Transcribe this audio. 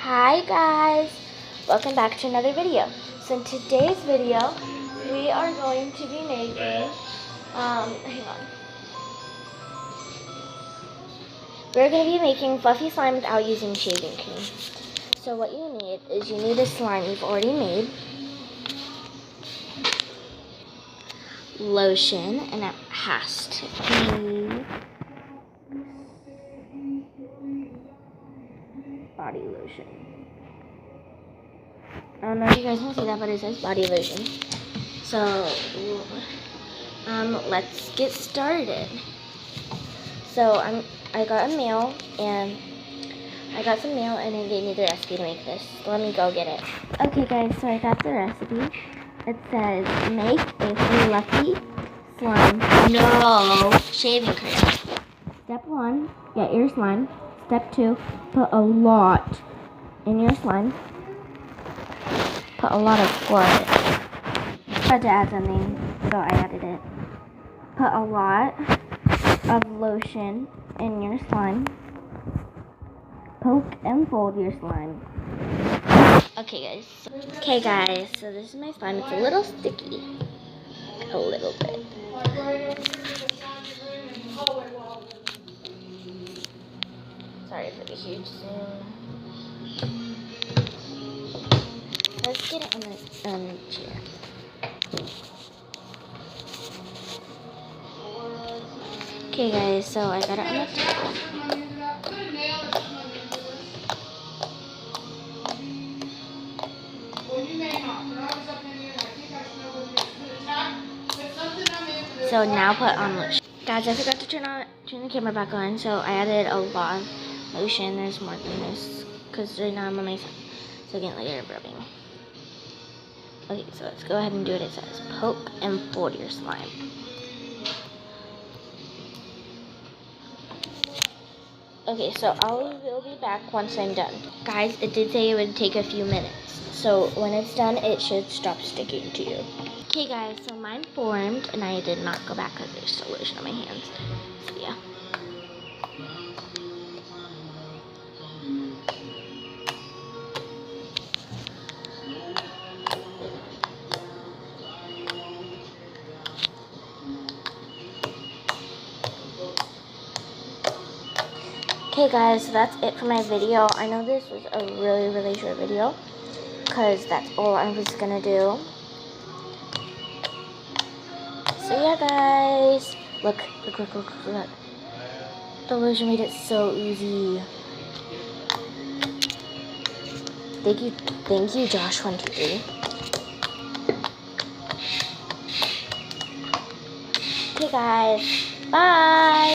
Hi guys, welcome back to another video. So in today's video, we are going to be making, We're going to be making fluffy slime without using shaving cream. So what you need is you need a slime you've already made, lotion, and it has to be body lotion. I don't know if you guys can see that, but it says body lotion. So, let's get started. So I got a mail, and I got some mail, and it gave me the recipe to make this. So let me go get it. Okay, guys, so I got the recipe. It says make a fluffy slime, no shaving cream. Step 1, get your slime. Step 2, put a lot in your slime. Put a lot of flour in it. I had to add something, so I added it. Put a lot of lotion in your slime. Poke and fold your slime. Okay guys, so this is my slime. It's a little sticky. A little bit. Sorry for the huge zoom. Let's get it on the chair. Okay guys, so I got it on the table. So now put on lotion. Guys, I forgot to turn the camera back on, so I added a lot of lotion. There's more than this, because right now I'm on my second layer of rubbing. Okay, so let's go ahead and do what it says. Poke and fold your slime. Okay, so I will be back once I'm done. Guys, it did say it would take a few minutes. So when it's done, it should stop sticking to you. Okay guys, so mine formed, and I did not go back because there's still lotion on my hands. So yeah. Okay guys, so that's it for my video. I know this was a really short video because that's all I was gonna do. So yeah guys, look. The lotion made it so easy. Thank you Josh123. Okay guys, bye.